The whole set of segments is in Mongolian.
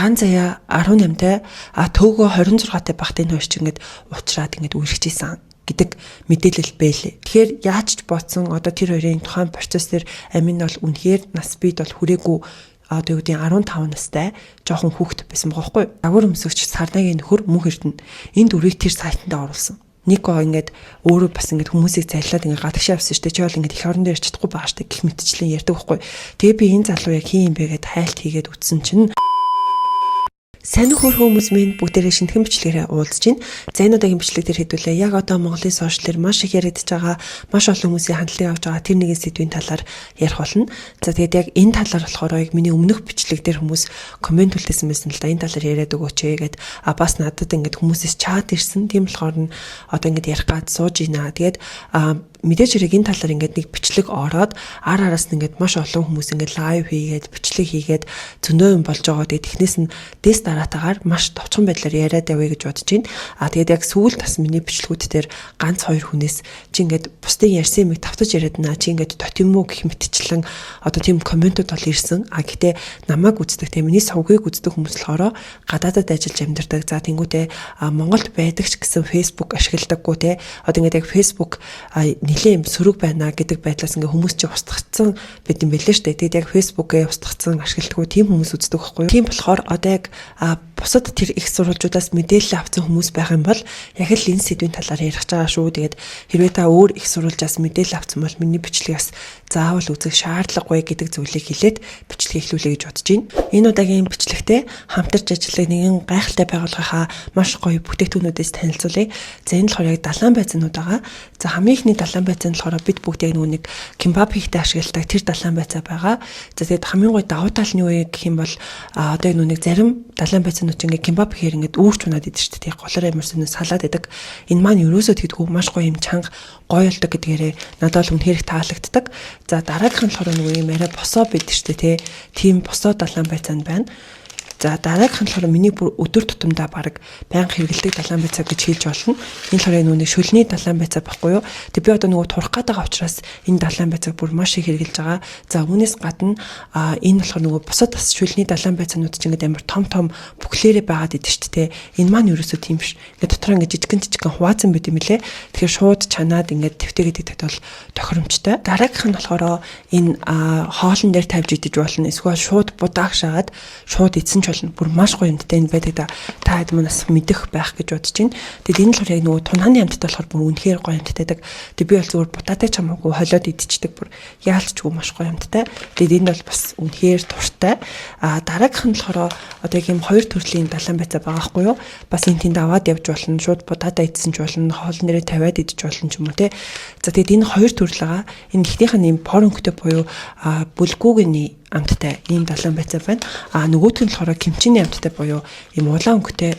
Ан заяа 18-тай төөгөө 26-тай багтын хойш ингээд уучраад ингээд үргэлжижсэн гэдэг мэдээлэл байлээ. Тэгэхээр яаж ч бодсон одоо тэр хоёрын тухайн процесс дээр амин бол үнэхээр нас бид бол хүрээгүй одоо юу гэдэг 15 настай жоохон хүүхэд байсан байгаа байхгүй. Дагвар өмсөгч Сарнагийн нөхөр мөнх эрдэнэ энэ дүрийг тэр сайтанда оруулсан. Нико ингээд өөрөө бас ингээд хүмүүсийг зайлаад ингээд гадагшаа авсан шүү дээ. Чи бол ингээд их орон дээр ирчихдэггүй байгаа шүү дээ. Гэх мэтчлэн ярьдаг байхгүй. Тэгээ би энэ залуу яг хин юм бэ гэд хайлт хийгээд үтсэн чинь сайн хөрхөн хүмүүс минь бүгдээрээ шинэхэн бичлэгээрээ уулзж байна. За энэ удаагийн бичлэг дээр хэдүүлээ. Яг одоо Монголын сошиалэр маш их яригдж байгаа, маш олон хүмүүсийн хандлагыг авч байгаа тэр нэгэн сэдвийн талаар ярих болно. За тэгээд яг энэ талаар болохоор яг миний өмнөх бичлэг дээр хүмүүс комент үлдээсэн байсан л да. Энэ талаар яриад өгөөч гэгээд бас надад ингээд хүмүүсээс чат ирсэн. Тийм болохоор нь одоо ингээд ярих гад сууж ийна. Тэгээд мэдээж хэрэг энэ талаар ингээд нэг бичлэг ороод араас нь ингээд маш олон хүмүүс ингээд лайв хийгээд бичлэг хийгээд зөндөө юм болж байгаа. Тэгээд технээс нь дэс дараатаагаар маш товчхон байдлаар яриад явъя гэж бодож байна. Тэгээд яг сүүл тас миний бичлгүүд дээр ганц хоёр хүнээс чи ингээд бусдын ярьсан юмыг тавтаж яриад наа чи ингээд дот юм уу гэх мэтчлэн одоо тийм комментууд бол ирсэн. Гэтээ намайг үздэг те миний сувгийг үздэг хүмүүс болохоор гадаадад ажиллаж амьдардаг. За тэнгуүтээ Монголд байдаг ч гэсэн Facebook ашигладаггүй те. Одоо ингээд яг Facebook нэлээд юм сөрөг байна гэдэг байдлаас ингээ хүмүүс чи устгацсан байт юм бэлээ штэ. Тэгээд яг Facebook-ээ устгацсан ашигладаггүй тийм хүмүүс үздэг байхгүй юу? Тийм болохоор одоо яг бусад тэр их сурвалжуудаас мэдээлэл авсан хүмүүс байх юм бол яг л энэ сэдвийн талаар ярих байгаа шүү. Тэгээд хэрвээ та өөр их сурвалжаас мэдээлэл авсан бол миний бичлэгээс заавал үзэх шаардлагагүй гэдэг зүйлийг хэлээд бичлэг эхлүүлэе гэж бодож байна. Энэ удаагийн бичлэгтээ хамтарч ажиллах нэгэн гайхалтай байгууллагынхаа маш гоё бүтээгдэхүүнүүдээс танилцуулъя. За энэ болохоор яг далайн байцаанууд байгаа. За хамгийн ихний далайн байцаан болохоор бид бүгд яг нэг кимбаб хийхдээ ашигладаг тэр далайн байцаа байгаа. За тэгээд хамгийн гоё давуу тал нь юу вэ гэх юм бол одоо яг нэг зарим далайн байцаанууд ингээ кимбаб хийхээр ингээ үүрч унаад идэв шүү дээ. Голоор ямар сонир салаад идэг. Энэ маань ерөөсөө тэдгүү маш гоё юм чанга гоё болдог гэдгээрээ надад бол үнэхээр таалагддаг. За дараагийнх нь болохоор нэг юм арай босоо байдаг шүү дээ. Тийм босоо далайн байцаан байна. За дараагийнх нь болохоор миний бүр өдөр тутамдаа баг байнга хэрэгэлдэг далайн байцаа гэж хэлж болно. Энэ болохоор нэг шүлний далайн байцаа байхгүй юу? Тэг би одоо нөгөө турах гээд байгаа учраас энэ далайн байцааг бүр маш их хэрэгэлж байгаа. За үүнээс гадна энэ болохоор нөгөө бусад бас шүлний далайн байцаанууд ч ингээд амар том бүхлээрээ байгаад идэв шүү дээ. Энэ маань ерөөсөө тийм биш. Ингээд дотроо ингээд жижигэн хуваацсан байт юм лээ. Тэгэхээр шууд чанаад ингээд твтэйгээд идэхэд бол тохиромжтой. Дараагийнх нь болохоор энэ хоолн дээр тавьж идэж болно. Эсвэл шууд будаах шагаад шууд эзэн болно. Бүр маш гоё юмтай энэ байдаг та хэд манаас мэдэх байх гэж бодож байна. Тэгэд энэ л яг нөгөө тунханы амттай болохоор бүр үнэхээр гоё юмтай байдаг. Тэг би бол зүгээр бутаатай ч хамаагүй холиод идчихдэг бүр яалчгүй маш гоё юмтай. Тэгэд энэ бол бас үнэхээр туртай. Дараагийнх нь болохоор одоо яг юм хоёр төрлийн далайн байцаа байгаа хгүй юу? Бас энэ тэнд аваад явж болно. Шууд бутаатай идсэн ч болно. Хоол нэрээ тавиад идэж болно ч юм уу те. За тэгэд энэ хоёр төрөл байгаа. Энэ ихнийх нь юм порнгтэй буюу бүлгүүгийн амттай ийм далайн байцаа байна. Нөгөөх нь болохоор кимчиний амттай буюу ийм улаан өнгөтэй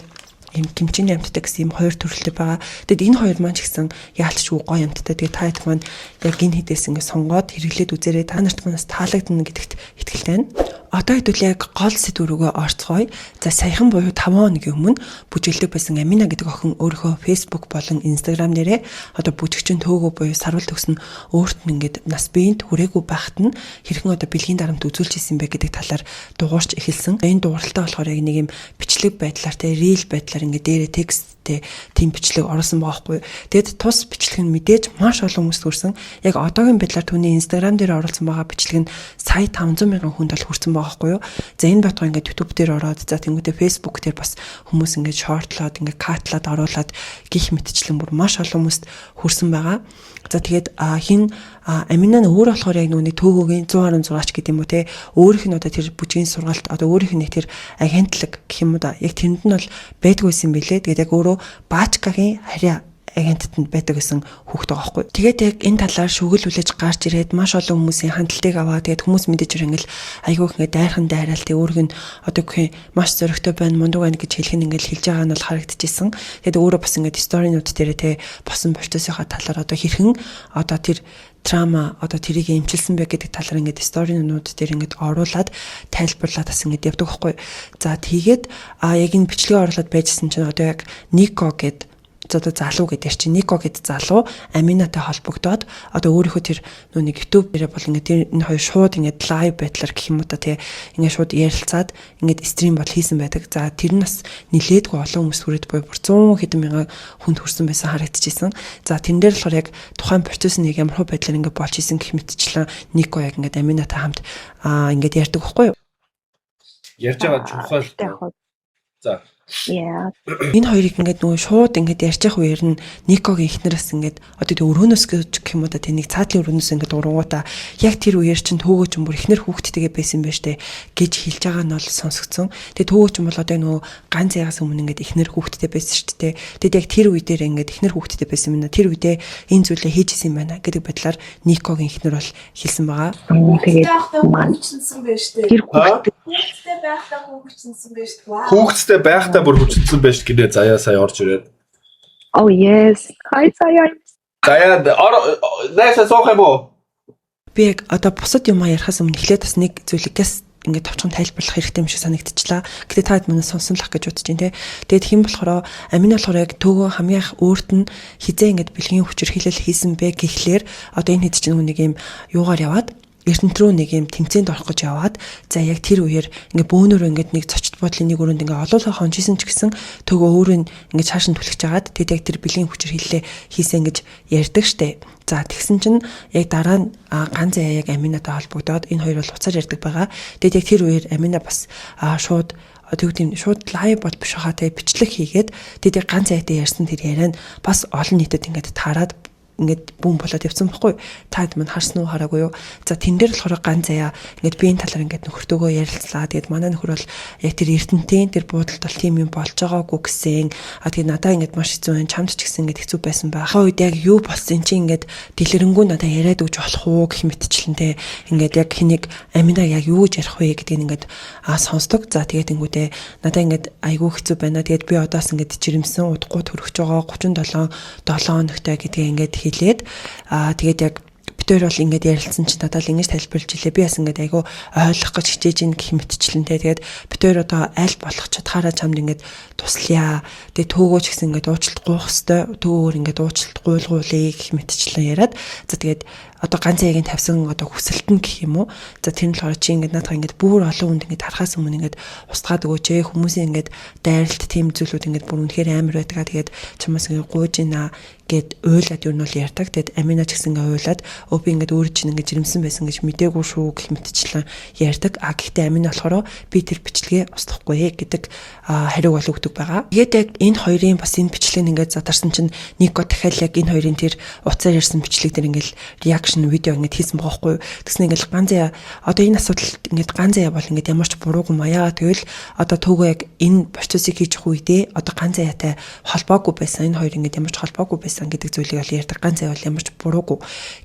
ийм кимчиний амттай гэсэн ийм хоёр төрөлтэй байгаа. Тэгэд энэ хоёр маань ч гэсэн яалтчгүй гоё амттай. Тэгээд та хэд маань яг энэ хэдээс ингэ сонгоод хэрэглээд үзээрэй. Та нарт манаас таалагдана гэдэгт итгэлтэй байна. Одоо хэдүүл яг гол сэдв рүүгээ орцгоё. За саяхан буюу 5 хоногийн өмнө бүжиглдэг байсан Амина гэдэг охин өөрийнхөө Facebook болон Instagram нэрээ одоо бүжигчин төөгөө буюу сарвал төгсөн өөрт нь ингээд нас биеинд хүрээгүй байхад нь хэрхэн одоо бэлгийн дарамт үзүүлж исэн бэ гэдэг талаар дугуурч эхэлсэн. Энэ дууралтаа болохоор яг нэг юм бичлэг байдлаар те рил байдлаар ингээд дээрээ тексттэй тийм бичлэг оруулсан байгаа хгүй. Тэгэд тус бичлэг нь мэдээж маш олон хүмүүст хүрсэн. Яг одоогийн байдлаар түүний Instagram дээр оруулсан байгаа бичлэг нь сая 500 мянган хүнд бол хүрсэн байхгүй юу. За энэ батга ингээд YouTube дээр ороод за тэнгуүтэ Facebook дээр бас хүмүүс ингээд шортлоод ингээд катлаад оруулаад гих мэтчлэн бүр маш олон хүмүүст хүрсэн байгаа. За тэгээд хин Амина нь өөр болохоор яг нүуний төөгөөгийн 116 ч гэдэг юм уу те өөрийнх нь одоо тэр бүжгийн сургаалт одоо өөрийнх нь тэр агентлаг гэх юм уу да яг тэрэнд нь бол байдгүйсэн билээ. Тэгээд яг өөрөө Баачкагийн харьяа агенттанд байдаг гэсэн хүүхэд байгаа байхгүй. Тэгээд яг энэ талаар шүгэл хүлээж гарч ирээд маш олон хүмүүсийн хандлтыг аваа. Тэгээд хүмүүс мэдээж ирэл айгүйх ингээд дайрхан дайраал тэг өөрөг нь одоо гэх маш зөрөгтэй байна, мундаг байна гэж хэлэх нь ингээд хэлж байгаа нь бол харагдчихсэн. Тэгээд өөрөө бас ингээд сторинууд дээр те босон процессийнхаа талаар одоо хэрхэн одоо тэр драма одоо тэрийг эмчилсэн бэ гэдэг талаар ингээд сторинууд дээр ингээд оруулаад тайлбарлаад бас ингээд явдаг байхгүй. За тэгээд яг энэ бичлэгээ оруулаад байжсэн чинь одоо яг Нико гэдэг одоо залуу гэдэг чинь Нико гэдэг залуу Аминатай холбогдоод одоо өөрийнхөө тэр нүг YouTube дээр бол ингээд тэр энэ хоёр шууд ингээд лайв байдлаар гэх юм уу та тий ингээд шууд ярилцаад ингээд стрим бол хийсэн байдаг. За тэр нь бас нилээдгүй олон хүмүүс хүрээд буй бүр 100 хэдэн мянган хүнд хүрсэн байсан харагдчихсэн. За тэн дээр болохоор яг тухайн процесс нэг ямар хөө байдлаар ингээд болж исэн гэх мэтчлэн Нико яг ингээд Аминатай хамт ингээд ярьдаг байхгүй юу? Ярьж байгаа чухал. За энэ хоёрыг ингээд нөгөө шууд ингээд ярьж явах үеэр нь Никогийн эхнэраас ингээд одоо тэг өрөөнөөс гэх юм уу да тэнийг цаатлын өрөөнөөс ингээд урангуудаа яг тэр үеэр чинь төөгөөч юм бүр эхнэр хүүхдтэйгээ байсан байж тээ гэж хэлж байгаа нь бол сонсогдсон. Тэгээ төөгөөч юм бол одоо нөгөө ганц ягаас өмнө ингээд эхнэр хүүхдтэй байсан шүү дээ. Тэгэд яг тэр үе дээр ингээд эхнэр хүүхдтэй байсан юм. Тэр үедээ энэ зүйлээ хийж исэн юм байна гэдэг байдлаар Никогийн эхнэр бол хэлсэн байгаа. Тэгээд хүүхдсэн байж тээ. Тэр хүүхдтэй байхдаа хүүхдсэн байж тээ. Хүүхдтэй байхдаа бүр хүчилсэн байж гинэ заяа сая орж ирээд. Oh yes. Hi заяа. Заяа найсаа суух юм уу? Би яг одоо бусад юм ярихаас өмнө эхлээд бас нэг зүйлээс ингээд товчхон тайлбарлах хэрэгтэй юм шиг санагдчихлаа. Гэтэ та хэд мөн сонсон л ах гэж бодож байна те. Тэгээд хэн болохоор Амина болохоор яг төөгөө хамгийн их өөрт нь хизээ ингээд бэлгийн хүчээр хилэл хийсэн бэ гэхлээр одоо энэ хэд чинь нэг юм юугаар яваад Эрдэнэт рүү нэг юм тэмцээнд орох гэж яваад за яг тэр үеэр ингээ бөөнөр ингээд нэг цочт бодлын нэг өрөөнд ингээ олоолаа хонжсэн ч гэсэн төгөө өөрөө ингээ цааш нь түлхэж агаад тэгээд яг тэр бэлгийн хүчээр хиллээ хийсэн гэж ярьдаг штэ. За тэгсэн чинь яг дараа нь ганц заяа яг Аминатай холбогдоод энэ хоёр бол уцаар ярьдаг байгаа. Тэгээд яг тэр үеэр Амина бас шууд тэгвэл шууд лайв бол биш хаа тэ бичлэг хийгээд тэгээд яг ганц заяатай ярьсан тэр яриа нь бас олон нийтэд ингээд таарад ингээд бүүн болоод явсан байхгүй таад мань харсан уу хараагүй юу. За тэн дээр болохоор ганц заяа ингээд би энэ талаар ингээд нөхөртөөгөө ярилцлаа. Тэгээд манай нөхөр бол яг тэр Эрдэнэтийн тэр буудалд бол тийм юм болж байгаагүй гэсэн. Тэгээд надаа ингээд маш хэцүү байна. Чамд ч гэсэн ингээд хэцүү байсан байхаа үед яг юу болсон чи ингээд дэлгэрэнгүй надаа яриад өгч болох уу гэх мэтчлэнтэй ингээд яг хэнийг Амина яг юу гэж ярих вэ гэдгийг ингээд сонсдог. За тэгээд тэнгуүдээ надаа ингээд айгүй хэцүү байна. Тэгээд би одоос ингээд жирэмсэн удахгүй төрөж байгаа 37 7 хоногтой гэдгийг ингээд хэлээд тэгээд яг битээр бол ингээд ярилцсан чинь надад л ингэж тайлбарлаж илээ. Би бас ингээд айгүй ойлгох гэж хичээж ин гэх мэтчлэнтэй. Тэгээд битээр одоо аль болох чадхаараа чамд ингээд туслая. Тэгээд төөгөөч гэсэн ингээд уучлалт гуйх хэвээр төөгөөр ингээд уучлалт гуйлгуулъя гэх мэтчлэн яриад за тэгээд одоо ганц ягийн тавьсан одоо хүсэлтэн гэх юм уу. За тэр нь болохоор чи ингээд наадах ингээд бүр олон хүнд ингээд харахаас өмнө ингээд устгаад өгөөч ээ хүмүүсийн ингээд дайралт тийм зүйлүүд ингээд бүр үнэхээр амар байдаг. Тэгээд чамаас ингээд гуйж ийна гэд уйлаад юу нь бол ярьдаг. Тэгэд Амина ч гэсэн ингээд уйлаад өө би ингээд өөр чинь ингээд жирэмсэн байсан гэж мдээгүй шүү гэх мэтчлэн ярьдаг. Гэхдээ Амина болохоор би тэр бичлэгээ устгахгүй гэдэг хариу бол өгдөг байгаа. Тэгээд яг энэ хоёрын бас энэ бичлэг ингээд задарсан чинь Нико дахиад яг энэ хоёрын тэр уцаар ярьсан бичлэг дээр ингээд реакшн видео ингээд хийсэн байгаа байхгүй. Тэгснэ ингээд ганц заяа одоо энэ асуудалд ингээд ганц заяа бол ингээд ямар ч буруугүй маяа. Тэгэл одоо төөгөө яг энэ процессыг хийж явах үедээ одоо ганц заяатай холбоогүй байсан. Энэ хоёр ингээд ямар ч холбоогүй байсан гэдэг зүйлийг бол ярьдаг. Ганц заяа бол ямар ч буруугүй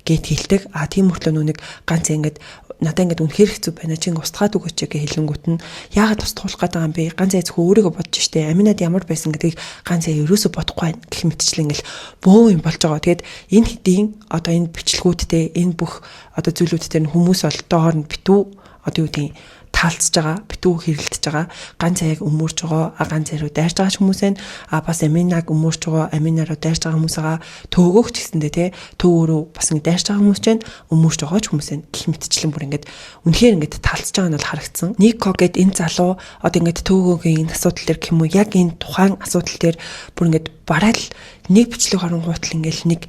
гэд хэлдэг. Тийм мөртлөө нүг ганц заяа ингээд надаа ингээд үнэхээр хэцүү байна. Чи ингээд устгаад өгөөч гэж хэлэнгүүт нь яагаад устгуулах гэдэг юм бэ? Ганц заяа зөвхөн өөрийгөө бодож штэ. Аминад ямар байсан гэдгийг ганц заяа ерөөсө бодохгүй гэх мэтчлэн ингээд бөө юм болж байгаа. Тэгээд энэ хэдийн одоо энэ бичлгүүдтэй энэ бүх одоо зүйлүүдтэй хүмүүс бол доор нь битүү одоо юу гэдэг таалцж байгаа, битүү хэрэлдэж байгаа. Ганц заяаг өмөрж байгаа, ганц заяа руу дайрж байгаа хүмүүс байна. Бас Аминаг өмөрж байгаа, Амина руу дайрж байгаа хүмүүс байгаа. Төөгөөгч гэсэндээ те төөгөөрөө бас ингэ дайрж байгаа хүмүүс байна. Өмөрж байгаа ч хүмүүс байна. Гэх мэтчлэн бүр ингээд үнэхээр ингээд таалцж байгаа нь бол харагдсан. Нико гэд энэ залуу одоо ингээд төөгөөгийн энэ асуудал дээр гэх юм уу яг энэ тухайн асуудал дээр бүр ингээд барайл нэг бичлэг харангуйтал ингээл нэг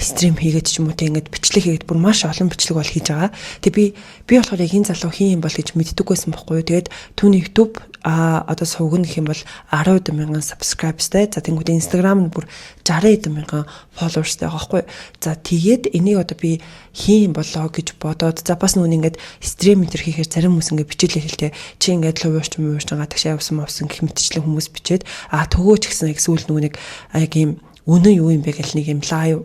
стрим хийгээд ч юм уу те ингээд бичлэг хийгээд бүр маш олон бичлэг бол хийж байгаа. Тэгээ би болохоор яг энэ залуу хин юм бол гэж мэддэг байсан байхгүй юу. Тэгээд түүний YouTube одоо сувгна гэх юм бол 10 мянган subscribersтай. За тэнгууд Instagram нь бүр 60 мянган followersтай байгаа байхгүй юу. За тэгээд энийг одоо би хин болоо гэж бодоод за бас нүн ингээд стрим энэ хийхээр зарим хүмүүс ингээд бичээлээ хэлтэй чи ингээд лувууч байгаа тагшаа явсан гэх мэтчлэн хүмүүс бичээд төгөөч гэсэн яг сүүл нүг яг юм үнэн юу юм бэ гэл нэг юм лайв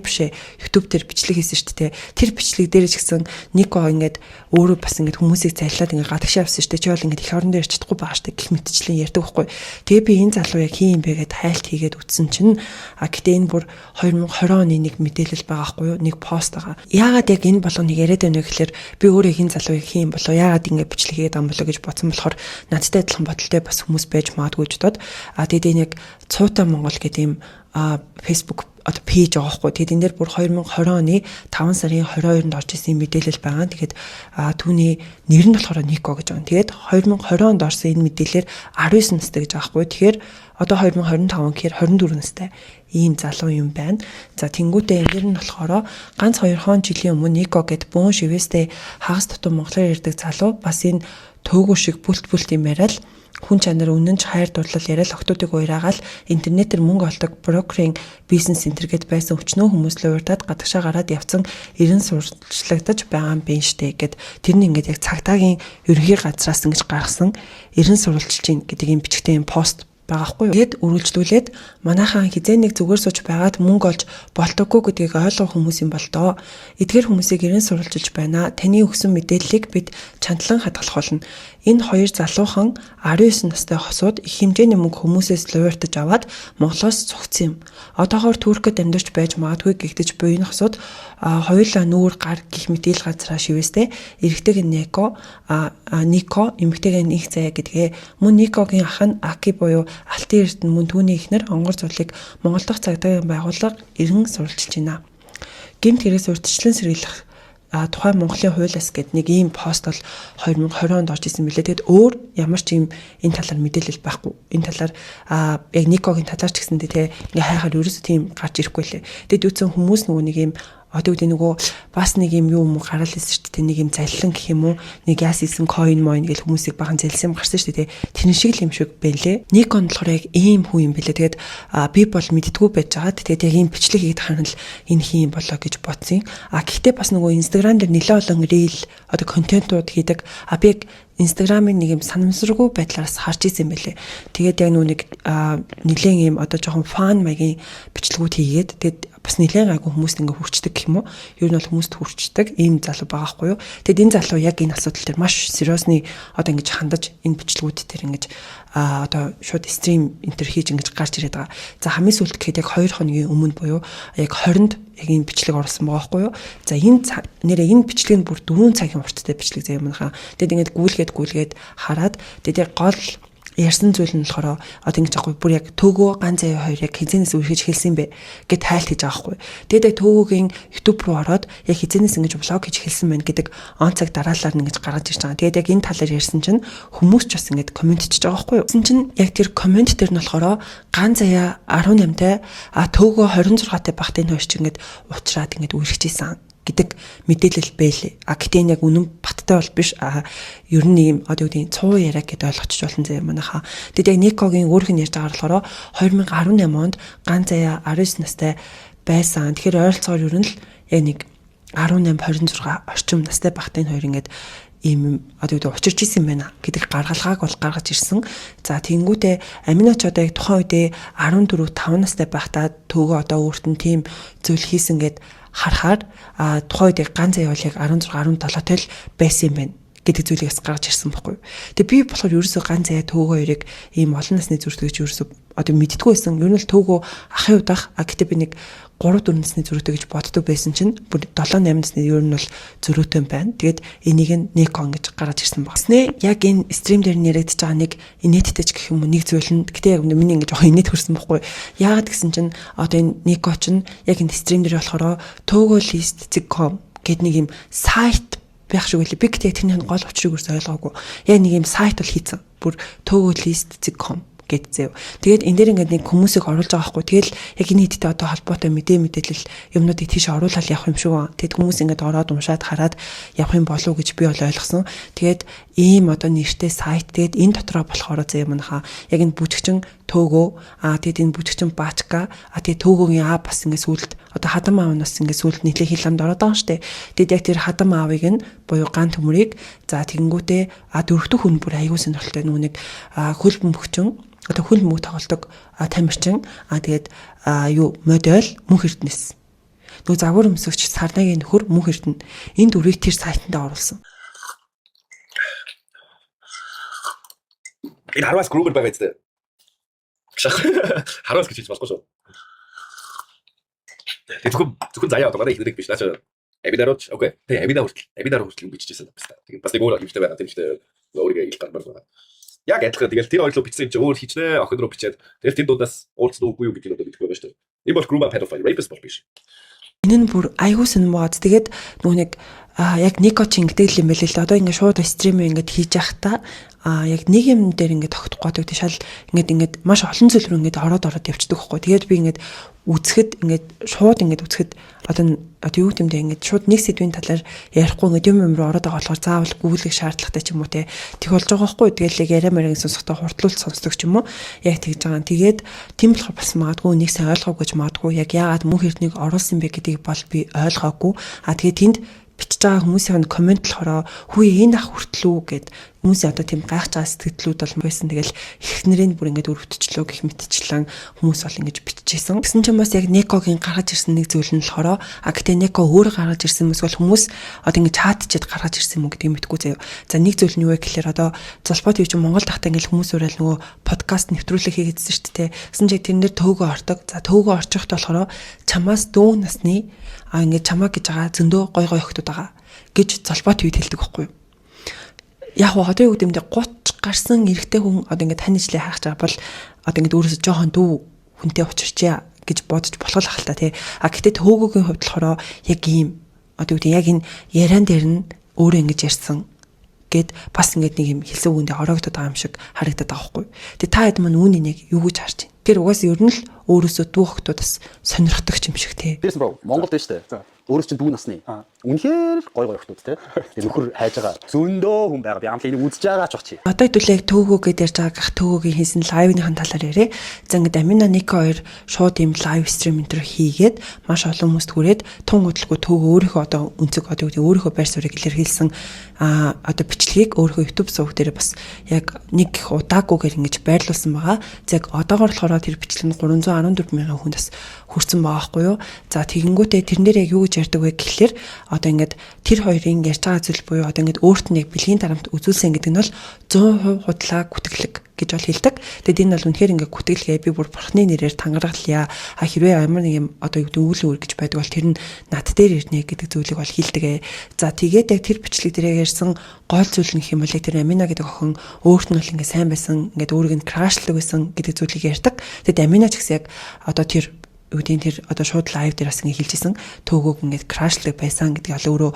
бишээ YouTube дээр бичлэг хийсэн шүү дээ. Тэр бичлэг дээр ч гэсэн Нико ингээд өөрөө бас ингээд хүмүүсийг цайлаад ингээд гадагшаа авсан шүү дээ. Чи бол ингээд их орон дээр чадахгүй байгаа шүү дээ гэх мэтчлэн ярьдаг байхгүй. Тэгээ би энэ залуу яг хин юм бэ гэд хайлт хийгээд үтсэн чинь гэтээ энэ бүр 2020 оны нэг мэдээлэл байгаа байхгүй юу? Нэг пост байгаа. Яагаад яг энэ болгоныг яриад байна вэ гэхээр би өөрөө хин залуу яг хин болоо яагаад ингээд бичлэг хийгээд ам болоо гэж бодсон болохоор надтай адилхан бодолтой бас хүмүүс байж магадгүй ч дод. Тэгээд энэ яг цуута Монгол гэдэг юм Facebook одоо пэйж байгаа хгүй. Тэгээд энэ дээр бүр 2020 оны 5 сарын 22-нд орж исэн мэдээлэл байгаа. Тэгээд түүний нэр нь болохоор Нико гэж байгаа. Тэгээд 2020 онд орсон энэ мэдээлэлээр 19 настай гэж байгаа хгүй. Тэгэхээр одоо 2025 гэхээр 24 настай ийм залуу юм байна. За тэнгуүтээ энэ нэр нь болохоор ганц 2 жилийн өмнө Нико гэд бөөн шивэстэй хагас тутам монголоор ярьдаг залуу бас энэ төөгөө шиг бүлт юм яриад хүн чанар үнэн ч хайр дурлал яриад октоодыг уураагаал интернетээр мөнгө олдог брокеринг бизнес центр гэд байсан өчнөө хүмүүс л уурдаад гадагшаа гараад явцсан 90 сурчлагдаж байгаа юм байна штэ гэд тэр нь ингээд яг цагдаагийн ерөнхий газраас ингэж гаргасан 90 сурвалжчин гэдэг юм бичгтэй юм пост байгаа хгүй юу. Тэгэд үргэлжлүүлээд манайхаа хизээ нэг зүгээр сууж байгаад мөнгө олж болтоггүй гэдгийг ойлгох хүмүүс юм бол доо. Эдгээр хүмүүсийг ирэн сурвалжилж байна. Таны өгсөн мэдээллийг бид чандлан хадгалах болно. Энэ хоёр залуухан 19 настай хосууд их хэмжээний мөнгө хүмүүсээс лууртаж аваад Монголоос цугцсан юм. Одоогоор Туркид амьдарч байж магадгүй гэгдэж буй энэ хосууд хоёулаа нүүр гар гих мэдээлэл газраа шивэстэй эрэгтэйг Нико эмэгтэйг их заяа гэдгээ мөн Никогийн ах нь Аки буюу Алтын эрдэнэ мөн түүний эхнэр онгор зурлыг Монгол дахь цагдаагийн байгууллага иргэн сурвалжилж байна. Гэмт хэрэгс урьдчилан сэргийлэх тухайн Монголын хуулиас гээд нэг ийм пост бол 2020 онд орж исэн мөлий. Тэгэд өөр ямар ч ийм энэ талаар мэдээлэл байхгүй. Энэ талаар яг Никогийн талаар ч гэсэндээ те ингээ хайхаар ерөөсөө тийм гарч ирэхгүй лээ. Тэгэд үтсэн хүмүүс нөгөө нэг ийм одоо үгүй нөгөө бас нэг юм юу юм гараал ирсэн шүү дээ. Нэг юм заллан гэх юм уу нэг яас исэн coin moin гэл хүмүүсийг бахан залсан гарсан шүү дээ. Тэр шиг л юм шиг байлээ. Никон болохоор яг ийм хүн юм бэлээ. Тэгээд би бол мэдтгүү байж байгаа. Тэгээд яг ийм бичлэг хийгээд ханал энэ хин болоо гэж бодсон. Гэхдээ бас нөгөө Instagram дээр нэлээд олон reel одоо контентууд хийдэг. Би яг Instagram-ын нэг юм санамсаргүй байдлаараас харж исэн байлээ. Тэгээд яг нүг нэлээд юм одоо жоохон фан маягийн бичлэгүүд хийгээд тэгээд бас нэлээд гайгүй хүмүүст ингээ хүрчдэг гэх юм уу? Ер нь бол хүмүүст хүрчдэг ийм залуу байгаа хгүй юу? Тэгэд энэ залуу яг энэ асуудал дээр маш сериосны одоо ингэж хандаж энэ бичлэгүүд дээр ингэж одоо шууд стрим интер хийж ингэж гарч ирээд байгаа. За хамгийн сүүлд гэхэд яг 2 хоногийн өмнө буюу яг 20-нд яг энэ бичлэг оруулсан байгаа хгүй юу? За энэ нэрээ энэ бичлэг нь бүр 4 цагийн урттай бичлэг заяа манайхаа. Тэгэд ингэж гүйлгээд хараад тэгэд яг гол ярьсан зүйл нь болохоор одоо ингэж аахгүй бүр яг төөгөө ганц заяа хоёр яг хизэнээс үргэлж хэлсэн бэ гэд тайлт хийж байгаа хгүй. Тэгээд яг төөгөөгийн YouTube руу ороод яг хизэнээс ингэж влог хийж хэлсэн байна гэдэг он цаг дараалал нь ингэж гаргаж ирж байгаа. Тэгээд яг энэ талаар ярьсан чинь хүмүүс ч бас ингэж комент хийж байгаа хгүй. Тэгсэн чинь яг тэр комент дээр нь болохоор ганц заяа 18-тай төөгөө 26-тай багт энэ хоёр ч ингэж уучраад ингэж үргэлж ийсэн гэдэг мэдээлэл байлээ. Гэхдээ энэ яг үнэн баттай бол биш. Ер нь ийм одоо үгүй цуу яриа гэдээ ойлгочих болно заяа манайхаа. Тэгэд яг Никогийн өөрх нь ярьж байгаа болохоор 2018 онд ганц заяа 19 настай байсан. Тэгэхээр ойролцоогоор ер нь л яг нэг 18 26 орчим настай багтын хоёр ингээд ийм одоо үгүй учирч исэн байна гэдэг гаргалгааг бол гаргаж ирсэн. За тэнгуүтээ Аминач одоо яг тухайн үедээ 14 5 настай байхдаа төөгөө одоо өөрт нь тийм зүйл хийсэн гэд харахаар тухайн үед ганц заяа бол яг 16 17 тэл байсан юм байна гэдэг зүйлийг бас гаргаж ирсэн байхгүй. Тэгээ би болохоор ерөөсөө ганц заяа төөгөө хоёрыг ийм олон насны зүрхтгийч ерөөсөө одоо мэддэггүй байсан. Ер нь л төөгөө ахын удах гэхдээ би нэг 3 4 насны зөрүүтэй гэж боддог байсан чинь бүр 7 8 насны ер нь бол зөрүүтэй байна. Тэгээд энийг нь Никон гэж гаргаж ирсэн байна. Тэснэ яг энэ стрим дээр нэрэгдэж байгаа нэг инээдтэй ч гэх юм уу нэг зүйл нь гэтээ яг миний ингэж жоохон инээд хөрсөн байхгүй. Яагаад гэсэн чинь одоо энэ Нико ч яг энэ стрим дээр болохоор togolist.com гэд нэг юм сайт байх шиг үлээ. Би гэтээ тэрний гол учрыг өрс ойлгоогүй. Яг нэг юм сайт бол хийцэн. Бүр togolist.com гэдзэв. Тэгээд энэ дээр ингээд нэг хүмүүсийг оруулж байгаа хгүй. Тэгэл яг энэ хэдтэй одоо холбоотой мэдээлэл юмнуудыг тийш оруулаад явах юм шиг байна. Тэгэд хүмүүс ингээд ороод уншаад хараад явах юм болов уу гэж би бол ойлгосон. Тэгээд ийм одоо нэртэй сайт тэгээд энэ дотроо болохоор заяа манайхаа яг энэ бүжигчин төөгөө тэгээд энэ бүжигчин баачка тэгээд төөгөөгийн бас ингээд сүлд одоо хадам аав нас ингээд сүлд нийлээ хилэмд ороод байгаа штэ. Тэгээд яг тэр хадам аавыг нь буюу ган төмрийг за тэгэнгүүтээ дөрөвдөх хүн бүр аягүй сонирхолтой нүг хөл бөмбөгчин одоо хөл мөг тоглодог тамирчин тэгээд юу модель мөнх эрдэнэс нөгөө загвар өмсөгч сарнагийн нөхөр мөнх эрдэнэ энэ дөрвийг тэр сайтанд оруулсан. Энэ хараас групп байгаа гэдэг. Хараас гэж хэлж болохгүй шүү. Зөвхөн заяа одоо манай их нэрийг биш наач Эбидарч окей. Тэгээ Эбидар хүртэл бичижсэн байна. Тэгээ бас нэг өөр юм шиг байна. Тийм ч өөрийгөө ил гармаар байна. Яг адилхан тэгэл тэр хоёрлоо бичсэн юм чи өөр хичнээн охин руу бичээд тэгэл тэр дундаас уулзсан үгүй юу гэж нь одоо мэдгүй байна шүү дээ. Энэ бол groomer pedophile rapist бол биш. Энэ нь бүр аюул сүнмөөд тэгээд нөгөө нэг яг никотин гэдэг юм байл л да. Одоо ингээд шууд стриминг ингээд хийж явахдаа яг нэг юм дээр ингээд тогтохгүй гэдэг шал ингээд маш олон зүйл рүү ингээд ороод явчихдаг байхгүй. Тэгээд би ингээд үзэхэд ингээд шууд ингээд үзэхэд одоо юу гэмдэ ингээд шууд нэг сэдвийн талаар ярихгүй ингээд юм руу ороод байгаа болохоор заавал гуглах шаардлагатай ч юм уу те. Тэг болж байгаа байхгүй. Тэгэл яг яриа мэрийн сонсохдоо хурдлуулж сонсдог ч юм уу. Яг тэгж байгаа. Тэгээд тийм болохоор бас магадгүй нэг сайн ойлгоогүй гэж магадгүй яг яагаад мөнх эрднийг оруулсан бэ гэдгийг бол би ойлгоогүй. Тэгээд тэнд бичиж байгаа хүмүүсийн комент болохоор хүү энэ ах хүртлүү гэд хүмүүсийн одоо тийм гайхаж байгаа сэтгэлдлүүд бол байсан. Тэгэл эхнэрийн бүр ингээд өрөвдчлөө гэх мэтчлэн хүмүүс бол ингэж бичижсэн. Гэсэн ч юм бас яг Некогийн гаргаж ирсэн нэг зүйл нь болохоор гэтээ Неко өөрөө гаргаж ирсэн юмс бол хүмүүс одоо ингэж чатчихэд гаргаж ирсэн юм гэдгийг мэдгүй заяа. За нэг зүйл нь юу вэ гэхээр одоо Золбот юу ч Монгол тахтай ингээд хүмүүс уурал нөгөө подкаст нэвтрүүлэг хийгээдсэн шүү дээ. Гэсэн чинь тэрнэр төвгөө ордог. За төвгөө орчиход болохоор чамаас дүү насны ингээд чамаа гэж байгаа зөндөө гой охтууд байгаа гэж Золбот үед хэлдэг байхгүй юу? Яг одоо юу гэмдэ 30 гарсан эрэгтэй хүн одоо ингээд тань ижлээ хаах байгаа бол одоо ингээд өөрөөсөө жоохон дүү хүнтэй учирчээ гэж бодож болох л ахalta тий. Гэтээ төөгөөгийн хувьд болохоор яг ийм одоо юу гэдэг яг энэ яриан дээр нь өөрөө ингэж ярьсан гэд бас ингээд нэг юм хэлсэн үгэндээ ороогдоод байгаа юм шиг харагдаад байгаа байхгүй. Тэгээ та хэд маань үүнийг яг юу гэж харж байна? Тэр угаас ер нь л өөрөөсөө дүү хөхтүүд бас сонирхдаг юм шиг тий. Тэрс бро Монголд дээ штэ. Өөрөөс чинь дүү насны. Үнэхээр гой хөхтүүд те. Тэр нөхөр хайж байгаа. Зөндөө хүн байгаа. Би амтлыг үзэж байгаа ч бах чи. Одоо хэдүүлээ төөгөө гэдээ ярьж байгаа гэх төөгөгийн хийсэн лайвныхан талаар яриа. За ингээд Амина Ника хоёр шууд юм лайв стрим энэ төр хийгээд маш олон хүмүүст хүрээд тун хөдөлгөө төөгөө өөрийнхөө одоо үнцэг одоо өөрийнхөө байр суурийг илэрхийлсэн одоо бичлэгийг өөрийнхөө YouTube суваг дээр бас яг нэг их удаагүйгээр ингэж байрлуулсан байгаа. За яг одоогоор болохоор тэр бичлэг нь 314 мянган хүнд бас хүрсэн байгаа байхгүй юу. За тэгэнгүүтээ тэрэн дээр яг юу гэж ярьдаг вэ гэхэлэр одоо ингээд тэр хоёрын ярьж байгаа зүйл буюу одоо ингээд өөрт нь яг бэлгийн дарамт үзүүлсэн гэдэг нь бол 100% худлаа гүтгэлэг гэж бол хэлдэг. Тэгэд энэ бол үнэхээр ингээд гүтгэлгээ би бүр бурхны нэрээр тангаргалъя. Хэрвээ ямар нэг юм одоо юу гэдэг үйл өөр гэж байдаг бол тэр нь над дээр ирнэ гэдэг зүйлийг бол хэлдэг. За тэгээд яг тэр бичлэг дээр ярьсан гол зүйл нь гэх юм бол тэр Амина гэдэг охин өөрт нь бол ингээд сайн байсан, ингээд өөрийг нь крашлдаг байсан гэдэг зүйлийг ярьдаг. Тэгэд Амина ч гэсэн яг одоо тэр үүдийн тэр одоо шууд лайв дээр бас ингэ хэлжсэн төөгөөг ингээд крашлдаг байсан гэдгийг ол өөрөө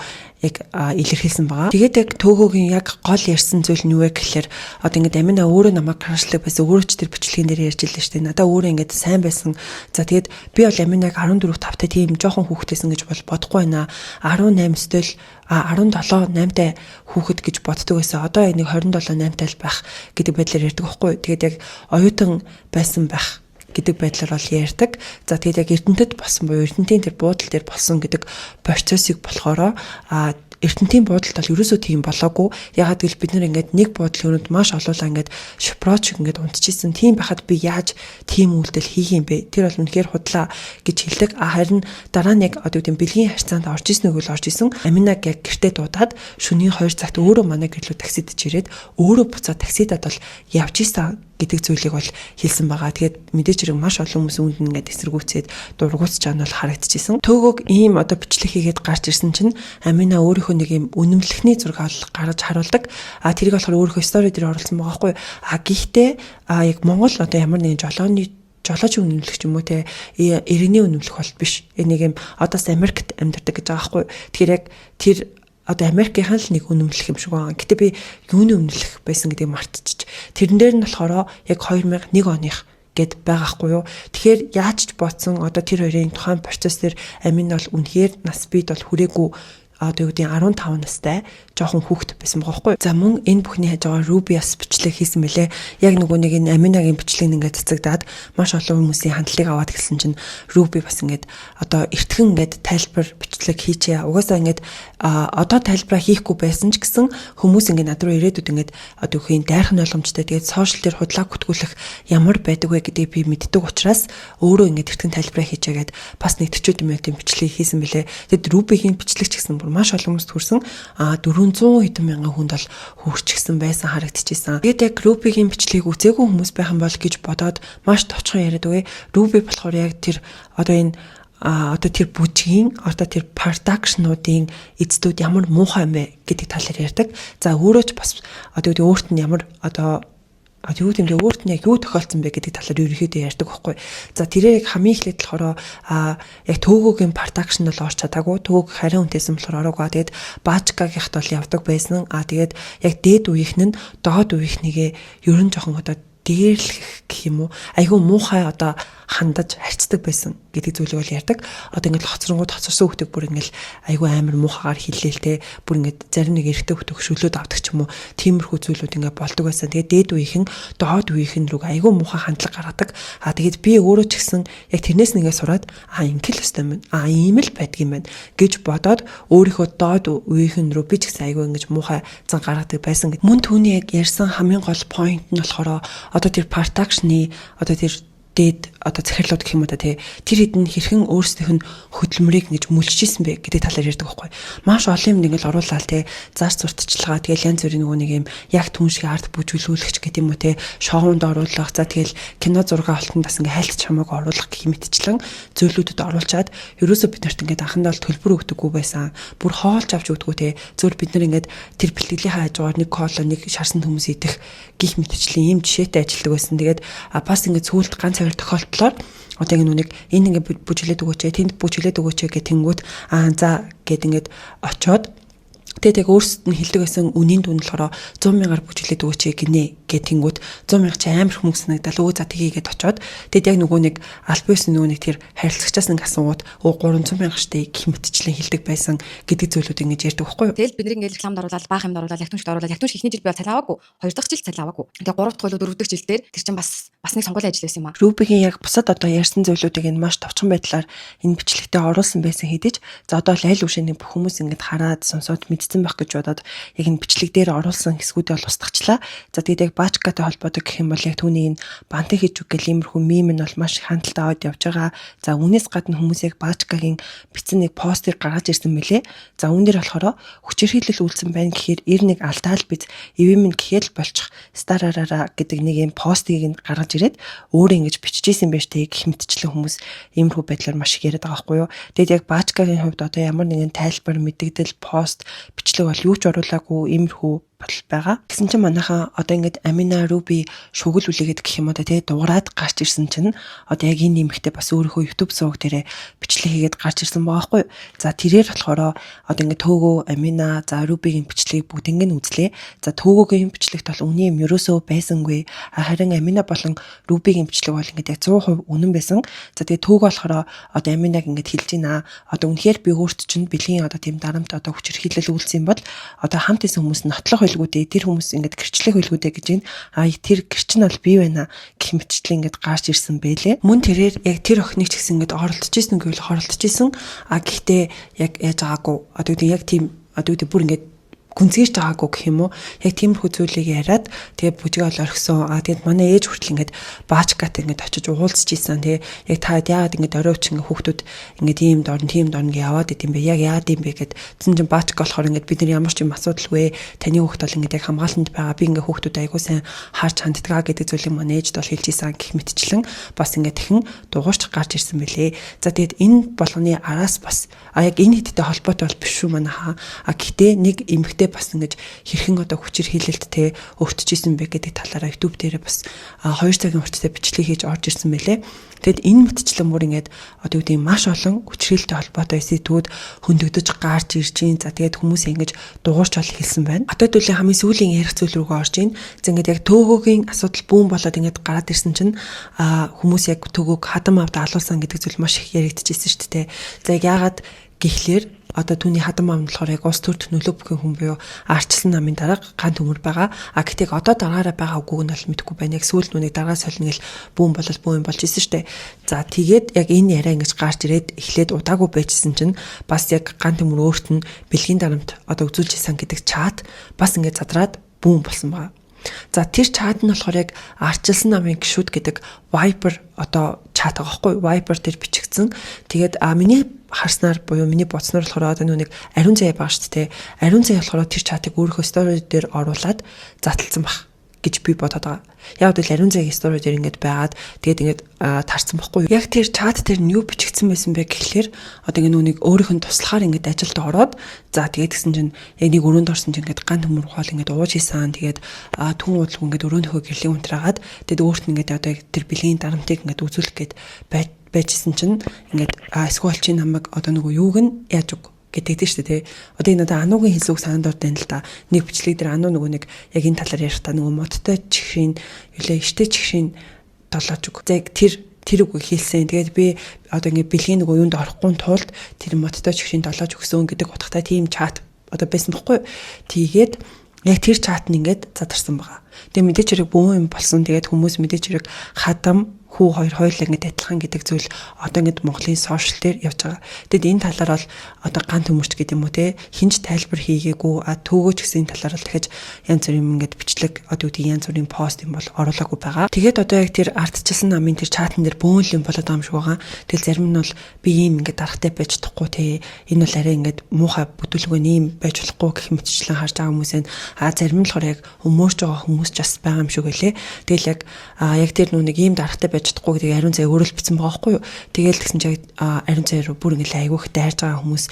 яг илэрхийлсэн байгаа. Тэгээд яг төөгөөгийн яг гол ярьсан зүйл нь юу вэ гэхээр одоо ингээд Амина өөрөө намайг крашлдаг байсан, өөрөө ч тэр бичлэгэн дээр ярьж илээ штэ. Надаа өөрөө ингээд сайн байсан. За тэгээд би бол Аминаг 14 5-тай тийм жоохон хүүхдтэйсэн гэж бол бодохгүй байна. 18-тэл 17 8-тай хүүхэд гэж боддог байсан. Одоо энийг 27 8-тай л байх гэдэг байдлаар ярьдаг байхгүй. Тэгээд яг оюутан байсан байх гэдэг байдлаар бол ярьдаг. За тэгээд яг Эрдэнэтэд болсон буюу Эрдэнэтийн тэр буудал дээр болсон гэдэг процессыг болохоор Эрдэнэтийн буудалд бол ерөөсөө тийм болоогүй. Ягаад гэвэл бид нар ингээд нэг буудлын өрөөнд маш олоолаа ингээд шпроч ингээд унтчихсан. Тийм байхад би яаж тийм үйлдэл хийх юм бэ? Тэр бол үнэхээр худлаа гэж хэлдэг. Харин дараа нь яг одоо тийм бэлгийн харьцаанд орж исэн үгүй л орж исэн. Аминаг яг гэртээ дуудаад шөнийн 2 цагт өөрөө манай гэрлөө таксидж ирээд өөрөө буцаад таксидад бол явж исэн гэдэг зүйлийг бол хэлсэн байгаа. Тэгээд мэдээж хэрэг маш олон хүмүүс үүнд ингээд эсэргүүцээд дургуутж байгаа нь бол харагдчихсэн. Төөгөөг ийм одоо бичлэг хийгээд гарч ирсэн чинь Амина өөрийнхөө нэг юм үнэмлэхний зураг гаргаж харуулдаг. Тэрийг болохоор өөрийнхөө стори дээр оруулсан байгаа байхгүй. Гэхдээ яг Монгол одоо ямар нэгэн жолооч үнэмлэх юм уу те иргэний үнэмлэх бол биш. Нэг юм одоос Америкт амьдардаг гэж байгаа байхгүй. Тэгэхээр яг тэр одоо Америкийн л нэг үнэмлэх юм шиг байна. Гэтэ би юуны үнэмлэх байсан гэдгийг мартчих. Тэрэн дээр нь болохоор яг 2001 оных гэд байгаахгүй юу. Тэгэхээр яаж ч бодсон одоо тэр хоёрын тухайн процесс дээр Амин бол үнэхээр нас бид бол хүрээгүй одоо юу гэдэг 15 настай жоохон хүүхэд байсан байгаа байхгүй. За мөн энэ бүхний хаж байгаа Ruby-ас бичлэг хийсэн мөлий. Яг нөгөө нэг энэ Аминагийн бичлэг ингээд цацагдаад маш олон хүмүүсийн хандлагыг аваад эхэлсэн чинь Ruby бас ингээд одоо эртхэн ингээд тайлбар бичлэг хийчээ. Угаасаа ингээд одоо тайлбараа хийхгүй байсан ч гэсэн хүмүүс ингээд над руу ирээдүйд ингээд одоо үхийн дайрхан ойлгомжтой. Тэгээд сошиал дээр худлаа гүтгүүлэх ямар байдаг вэ гэдгийг би мэддэг учраас өөрөө ингээд эртхэн тайлбараа хийчээгээд бас нэг 40 минутын бичлэг хийсэн мөлий. Тэгэд Ruby-гийн бичлэг ч гэсэн маш олон хүмүүст хүрсэн 400 хэдэн мянган хүнд бол хүрчихсэн байсан харагдчихсан. Тэгээд яг Ruby-гийн бичлэгийг үзээгүй хүмүүс байх юм бол гэж бодоод маш товчхон яриад үгүй. Ruby болохоор яг тэр одоо энэ одоо тэр бүжгийн одоо тэр продакшнуудын эцдүүд ямар муухай юм бэ гэдэг талаар ярьдаг. За өөрөө ч бас одоо өөрт нь ямар одоо юу гэмдэ өөрт нь яг юу тохиолдсон бэ гэдэг талаар ерөнхийдөө ярьдаг байхгүй. За тэрээр яг хамгийн эхлээд болохоор яг төгөөгийн production бол орч чадаагүй. Төгөөг харин үнэтэйсэн болохоор ороогүй. Тэгээд баачкагийнхт бол явдаг байсан. Тэгээд яг дээд үеийнх нь доод үеийнхнийгээ ерөн жоохон одоо дээрлэх гэх юм уу айгүй муухай одоо хандаж харьцдаг байсан гэдэг зүйлийг бол ярьдаг. Одоо ингээд хоцронгууд хоцорсон хүүхдүүд бүр ингээд айгүй амар муухагаар хиллээлтэй бүр ингээд зарим нэг эрэгтэй хүүхдүүд хөшөөлөд авдаг ч юм уу тиймэрхүү зүйлүүд ингээд болдог байсан. Тэгээд дээд үеийнхэн доод үеийнхэн рүү айгүй муухай хандлага гаргадаг. Тэгээд би өөрөө ч гэсэн яг тэрнээс нэгээ сураад ингээл өстэй мэн ийм л байдаг юм байна гэж бодоод өөрийнхөө доод үеийнхэн рүү би ч гэсэн айгүй ингээд муухай зан гаргадаг байсан гэдэг. Мөн түүний яг ярьсан хамгийн гол point нь болохоор одоо тэр production-ы одоо тэр дээд одоо захирлууд гэх юм уу та тэр хэдэн хэрхэн өөрсдийнх нь хөдөлмөрийг ингэж мүлжижсэн бэ гэдэг талаар ярьдаг байхгүй. Маш олон юм ингээл оруулаад те зааш зурталчилгаа тэгэл янз бүрийн нөгөө нэг юм яг түн шиг арт бүжиглүүлэгч гэдэг юм уу те шоунд оруулах за тэгэл кино зураг авалтанд бас ингээ хайлт чамааг оруулах гэх мэтчлэн зөвлөдөд оруулчаад ерөөсөө бид нарт ингээд анхандаа бол төлбөр өгдөггүй байсан. Бүр хоолж авч өгдөггүй те зөвөр бид нар ингээд тэр бэлтгэлийн хажуугаар нэг кола нэг шарсан хүмүүс идэх гих мэтчлэн ийм жишээтэй ажилладаг байсан. Тэгээд бас ингээд сүүлд ганц тохиолдлоор одоо нэг энэ ингээд бүжиглээд өгөөч тэнд бүжиглээд өгөөч гэх тэнгүүд за гэд ингээд очоод тэгээд яг өөрсдөд нь хэлдэг байсан үнийн дүн болохоор 100,000-аар бүжиглээд өгөөч гинэ гэх тэнгүүд 100,000 чи амар хүмүүс санагдал өө за тгийгээд очоод тэгээд яг нөгөө нэг альбиусны нөгөө нэг тэр харилцагчаас нэг асуугууд 300,000 штэ гэх мэтчлэн хэлдэг байсан гэдэг зүйлүүд ингэж ярьдаг байхгүй юу. Тэгэл бид нэг ингээд рекламд оруулаад баах юмд оруулаад ягтүншд оруулаад ягтүнш ихний жил би бол цалин аваагүй. 2 дахь жил цалин аваагүй. Тэгээ 3 дахь болоо 4 дахь жил дээр тэр чинь бас нэг сонгуулийн ажил байсан юм аа. Рубигийн яг бусад одоо ярьсан зүйлүүдийг энэ маш товчхон байдлаар энэ бичлэгтээ оруулсан байсан хэдиж за одоо л аль үшэний бүх хүмүүс ингэж хараад сонсоод мэдсэн байх гэж бодоод яг энэ бичлэг дээр оруулсан хэсгүүдээ бол устгацлаа. За тэгээд яг баачкатай холбоотой гэх юм бол яг түүний энэ бантыг хийж үг гэл иймэрхүү мим нь бол маш хандлтаа аваад явж байгаа. За үүнээс гадна хүмүүс яг баачкагийн бичсэн нэг постэр гаргаж ирсэн мөлий. За үүнээр болохоор хүчирхийлэл үйлсэн байна гэхээр ир нэг алдаал биз эвэм гэхэл болчих старараа гэдэг нэг юм постыг нь гаргаж ирээд өөрөө ингэж биччихсэн байж тээ гэх мэтчлэн хүмүүс иймэрхүү байдлаар маш их яриад байгаа байхгүй юу. Тэгэд яг баачкагийн хувьд одоо ямар нэгэн тайлбар мэдэгдэл пост бичлэг бол юу ч оруулаагүй иймэрхүү бодол байгаа. Гэсэн чинь манайхаа одоо ингээд Амина Руби шугал үлээгээд гэх юм уу те дуурайд гарч ирсэн чинь одоо яг энэ нэмэгтэй бас өөрийнхөө YouTube суваг дээрээ бичлэг хийгээд гарч ирсэн байгаа байхгүй. За тэрээр болохоор одоо ингээд Төгөө Амина за Рубигийн бичлэгийг бүгднийг нь үзлээ. За Төгөөгийн бичлэгт бол үний юм ерөөсөө байсангүй. Харин Амина болон Рубигийн бичлэг бол ингээд яг 100% үнэн байсан. За тэгээ Төгөө болохоор одоо Аминаг ингээд хэлж байна. Одоо үнэхээр би өөрт чинь бэлгийн одоо тийм дарамт одоо хүчирхийлэл үйлсэн бол одоо хамт исэн хүмүүс нь нотлох хөлгүүдээ тэр хүмүүс ингээд гэрчлэх хөлгүүдээ гэж байна. Тэр гэрч нь бол бий байна гэх мэтчлэн ингээд гарч ирсэн бэлээ. Мөн тэрээр яг тэр охиныг ч гэсэн ингээд оролдож исэн гэвэл оролдож исэн. Гэхдээ яг яаж байгаагүй. Одоо яг тийм одоо бүр ингээд гүнзгийж байгаагүй гэх юм уу. Яг тиймэрхүү зүйлийг яриад тэгээ бүжгээ ол орхисон. Тэгээд манай ээж хүртэл ингээд баачкат ингээд очиж уулзж ийсэн. Тэгээ яг та яагаад ингээд оройвч ингээд хүүхдүүд ингээд ийм дорн тийм дорн гээ яваад идэм бэ. Яг яад юм бэ гэд зэн чин баачка болохоор ингээд бид нар ямар ч юм асуудалгүй. Таны хүүхд бол ингээд яг хамгаалалтанд байгаа. Би ингээд хүүхдүүд айгуу сайн харж ханддгаа гэдэг зүйлийг манай ээжд бол хэлж ийсэн гэх мэтчлэн бас ингээд тэхэн дугуйч гарч ирсэн мөлий. За тэгээд энэ болгоны араас бас яг энэ хэдтэй холбоотой бол биш шүү манайхаа. Гэхдээ нэг эмэгтэй бас ингэж хэрхэн одоо хүчээр хилэлттэй өртөж исэн бэ гэдэг талаараа YouTube дээрээ бас 2 цагийн хүртэл бичлэг хийж орж ирсэн мэлээ. Тэгэд энэ мэтчлэн бүр ингээд одоо юу гэдэг маш олон хүчрэлтэй холбоотой сэдвүүд хөндөгдөж гарч ирж гин. За тэгээд хүмүүс ингэж дугуйч бол хэлсэн байна. Одоо төлөв хамгийн сүүлийн ярих зүйл рүүгээ орж гин. За ингээд яг Төгөөгийн асуудал бүүн болоод ингээд гараад ирсэн чинь хүмүүс яг Төгөөг хадам авд алуулсан гэдэг зүйл маш их яригдчихсэн шүү дээ. За яг яагаад гэхлээр одоо түүний хадам аав нь болохоор яг улс төрд нөлөө бүхэн хүн буюу арчлан намын дараа ган төмөр байгаа. Гэхдээ одоо дараараа байгаа үгүйг нь бол мэдэхгүй байна. Яг сүүл нүнийг дараа солино гэл бүүн болж исэн штэ. За тэгээд яг энэ яриа ингэж гарч ирээд эхлээд удаагүй байжсэн чинь бас яг ган төмөр өөрт нь бэлгийн дарамт одоо үзүүлж исэн гэдэг чат бас ингэж задраад бүүн болсон байгаа. За тэр чат нь болохоор яг арчилсан намын гişүүд гэдэг Viber одоо чат байгаа байхгүй Viber дээр бичигдсэн. Тэгээд миний харснаар буюу миний бодсноор болохоор одоо нэг ариун заяа байгаа шүү дээ. Ариун заяа болохоор тэр чатыг өөрийнхөө стори дээр оруулаад затлсан баг. гэж би бодоод байгаа. Яг л ариун цагийн стори дээр ингээд байгаад тэгээд ингээд таарсан байхгүй юу. Яг тэр чат дээр нь юу бичигдсэн байсан бэ гэхлээр одоо ингээд нүунийг өөрийнх нь туслахаар ингээд ажилд ороод за тэгээд гисэн чинь яг нэг өрөөнд орсон чинь ингээд ган төмөр хоол ингээд ууж исэн. Тэгээд түн уудлаг ингээд өрөөнийхөө гэрлийн унтраагаад тэгээд өөрт нь ингээд одоо тэр бэлгийн дарамтыг ингээд үзүүлэх гээд байжсэн чинь ингээд эсвэл чи намайг одоо нөгөө юуг нь яаж үг гэдэг дээ шүү дээ. Одоо энэ одоо ануугийн хэлсүүг санаанд ордын л да. Нэг бичлэг дээр ануу нөгөө нэг яг энэ талаар ярих та нөгөө модтой чихшийн юулээ иштэй чихшийн толооч үг. Яг тэр үг хэлсэн. Тэгээд би одоо ингэ бэлгийн нөгөө юунд орохгүй тулд тэр модтой чихшийн толооч өгсөн гэдэг утгатай тийм чат одоо байсан бохгүй. Тэгээд яг тэр чат нь ингээд задарсан байгаа. Тэгээд мэдээч хэрэг бөөн юм болсон. Тэгээд хүмүүс мэдээч хэрэг хадам хүү хоёр хоёулаа ингээд адилхан гэдэг зүйл одоо ингээд Монголын сошиал дээр явж байгаа. Тэгэд энэ талаар бол одоо ган төмөрч гэдэг юм уу те хинж тайлбар хийгээгүй төгөөч гэсэн талаар л дахиж янз бүрийн ингээд бичлэг одоо үгүй янз бүрийн пост юм бол оруулаагүй байгаа. Тэгээд одоо яг тэр ардчилсан намын тэр чатан дээр бөөнл юм болоод байгаа юм шиг байгаа. Тэгэл зарим нь бол би ийм ингээд дарахтай байж чадахгүй те энэ бол арай ингээд муухай бүтүүлгүй ийм байж болохгүй гэх мэтчлэн харж байгаа хүмүүс нь зарим нь болохоор яг өмөрч байгаа хүмүүс ч бас байгаа юм шиг байлээ. Тэгэл яг тэр нүг ийм дарахтай байж чадахгүй гэдэг ариун цай өөрөө л бичсэн байгаа байхгүй юу. Тэгээл тэгсэн чинь ариун цай руу бүр ингээд айгүйх дайрж байгаа хүмүүс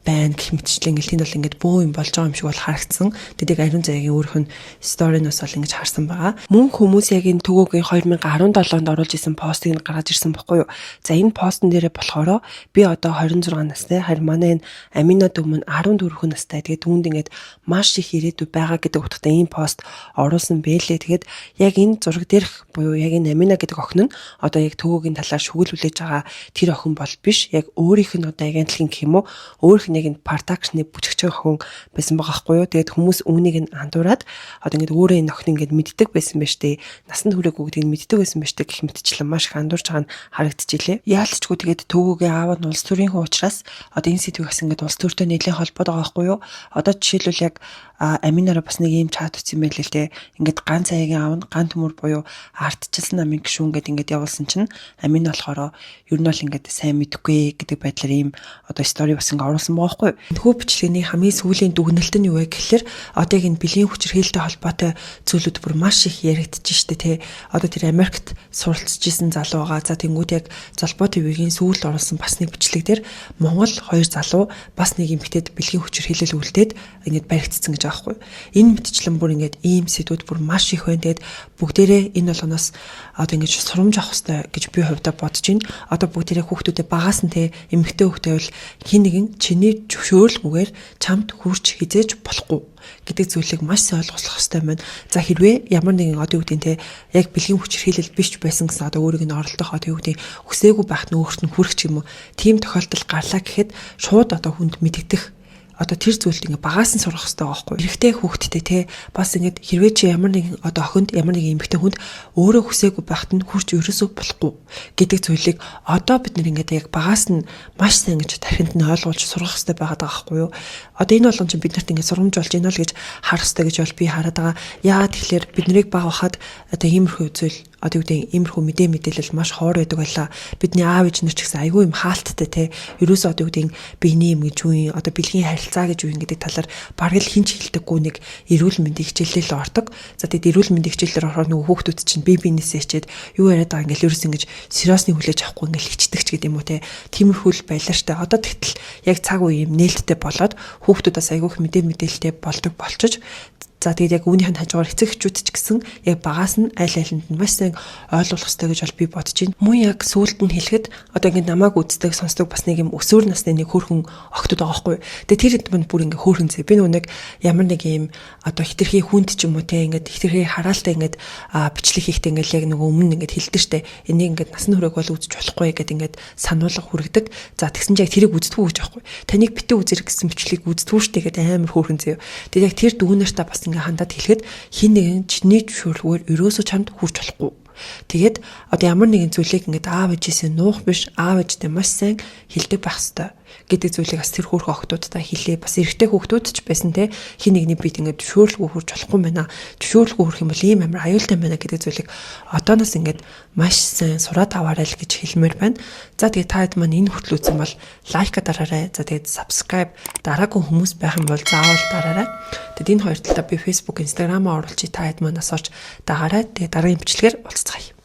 байна гэх мэтчлэн ингээд тэнд бол ингээд бөө юм болж байгаа юм шиг бол харагдсан. Тэгээд ариун цайгийн өөрөх нь сториноос бол ингэж харсан байгаа. Мөн хүмүүс яг энэ төгөөгийн 2017 онд оруулж исэн постыг нь гаргаж ирсэн байхгүй юу. За энэ постн дээрээ болохоор би одоо 26 настай харин манай энэ Аминад өмнө 14 настай. Тэгээд түүнд ингээд маш их ирээдүй байгаа гэдэг утгатай энэ пост оруулсан бэлээ. Тэгээд яг энэ зураг дээрх буюу яг энэ Амина гэдэг охин нь одоо яг төгөөгийн талаар шүглүүлж байгаа тэр охин бол биш. Яг өөрийнх нь одоо агентлагийн гэх юм уу өөрийнх нэг энэ продакшны бүжигч охин байсан байгаа байхгүй юу. Тэгээд хүмүүс үүнийг нь андуураад одоо ингээд өөрөө энэ охин ингээд мэддэг байсан байж тээ. Насанд хүрээгүй гэдгийг мэддэг байсан байж тээ гэх мэтчлэн маш их андуурж байгаа нь харагдчихжээ. Яалтчгүй тэгээд төгөөгийн аав нь улс төрийн хүн учраас одоо энэ сэдвийг бас ингээд улс төртэй нэлээд холбоод байгаа байхгүй юу. Одоо жишээлбэл яг Аминараа бас нэг юм чат утсан байлээ л те. Ингээд ган цайгийн аав нь ган төмөр буюу ардчилсан намын гишүүн гэдэг ингээд явуулсан чинь Амин болохоор ер нь бол ингээд сайн мэдгүй гэдэг байдлаар ийм одоо стори бас ингээд оруулсан байгаа байхгүй. Хөө бичлэгийн хамгийн сүүлийн дүгнэлт нь юу вэ гэхэлэр одоо яг энэ бэлгийн хүчирхээлтэй холбоотой зүйлүүд бүр маш их яригдчих штэ те. Одоо тэр Америкт суралцж исэн залуу байгаа. За тэнгууд яг Золбоо ТV-ийн сүүлд оруулсан бас нэг бичлэг дээр Монгол хоёр залуу бас нэг эмэгтэйд бэлгийн хүчирхээлэл үлдээд ингээд баригдсан гэж аахгүй. Энэ мэтчлэн бүр ингээд ийм сэдвүүд бүр маш их байна. Тэгээд бүгдээрээ энэ болгоноос одоо ингээд сурамж авах хэрэгтэй гэж би хувьдаа бодож байна. Одоо бүгдээрээ хүүхдүүдэд багаас нь те эмэгтэй хүүхдээ бол хин нэгэн чиний зөвшөөрлгүйгээр чамд хүрч хизээж болохгүй гэдэг зүйлийг маш сайн ойлгох хэрэгтэй байна. За хэрвээ ямар нэгэн одоо юу гэдэг те яг бэлгийн хүчирхийлэл биш байсан гэсэн одоо өөрийг нь оролдох одоо юу гэдэг хүсээгүй байх нөхөрт нь хүрэх ч юм уу тийм тохиолдол гарлаа гэхэд шууд одоо хүнд мэдэгдэх одоо тэр зүйлд ингээ багаас нь сурах хэрэгтэй байхгүй. Эрэгтэй хүүхдтэй те бас ингээд хэрвээ чи ямар нэгэн одоо охинд ямар нэгэн эмэгтэй хүнд өөрөө хүсээгүй байхад нь хүрч ерөөсөө болохгүй гэдэг зүйлийг одоо бид нэр ингээд яг багаас нь маш сайн ингэж тархинд нь ойлгуулж сурах хэрэгтэй байгаад байгаа байхгүй юу. Одоо энэ болгон чи бид нарт ингээд сурамжуулж ийнэ л гэж харах хэрэгтэй гэж бол би хараад байгаа. Яагаад тэгэхээр бид нарыг баг бахад одоо иймэрхүү зүйл одоо юу гэдэг иймэрхүү мэдээлэл маш хоор байдаг байлаа. Бидний аав ээж нар ч гэсэн айгүй юм хаалттай те. Ерөөсөө одоо юу гэдэг биений юм гэж юу юм одоо бэлгийн харилцаа гэж юу гэдэг талаар бараг л хинч хэлдэггүй нэг эрүүл мэндийн хичээлээр л ордог. За тэгээд эрүүл мэндийн хичээлээр орохоор нөгөө хүүхдүүд чинь бие биенээсээ хичээд юу яриад байгаа ингээл ерөөс ингэж сериосны хүлээж авахгүй ингээл хичдэг ч гэдэг юм уу те. Тиймэрхүү л байлаа штэ. Одоо тэгтэл яг цаг үе юм нээлттэй болоод хүүхдүүдээс айгүйх мэдээлэлтэй болдог болчиж за тэгээд яг үүнийх нь хажуугаар эцэг эхчүүд ч гэсэн яг багаас нь аль алинд нь маш сайн ойлгох хэрэгтэй гэж бол би бодож байна. Мөн яг сүүлд нь хэлэхэд одоо ингэ намайг үздэг сонсдог бас нэг юм өсвөр насны нэг хөөрхөн охтууд байгаа байхгүй. Тэгээд тэр хэд бүр ингэ хөөрхөн зэ. Би нэг ямар нэг юм одоо хитрхи хүнд ч юм уу те ингэ хитрхи хараалтай ингэ бичлэг хийхдээ ингэ яг нэг өмнө ингэ хэлдэг штэ. Энийг ингэ насны хүрээг бол үзэж болохгүй гэдэг ингэ сануулга хүргэдэг. За тэгсэн чинь яг тэрийг үздэггүй гэж байхгүй. Таныг битүү үзэр гэсэн бичлэгийг үздэггүй штэ гэдэг амар хөөрхөн зэ. Тэгээд яг тэр дүүнэртээ бас ингээ хандаад хэлэхэд хин нэгэн чиний зөвшөөрлгөөр ерөөсөө чамд хүрч болохгүй. Тэгээд одоо ямар нэгэн зүйлийг ингээд аав ээжээсээ нуух биш аав ээжтэй маш сайн хэлдэг байх хэрэгтэй. гэдэг зүйлийг бас тэр хөөрхөн охтуудтай хэлээ. Бас эрэгтэй хүүхдүүд ч байсан те хин нэгний бит ингээд зөвшөөрлгүй хурж болохгүй байна. Зөвшөөрлгүй хурх юм бол ийм амар аюултай байна гэдэг зүйлийг одооноос ингээд маш сайн сураад аваарай л гэж хэлмээр байна. За тэгээд та хэд маань энэ хүртэл үзсэн бол лайк дараарай. За тэгээд subscribe дараагүй хүмүүс байх юм бол заавал дараарай. Тэгээд энэ хоёр талаа би Facebook, Instagram-аа оруулчих та хэд маань асууж дагаарай. Тэгээд дараагийн бичлэгээр уулзцгаая.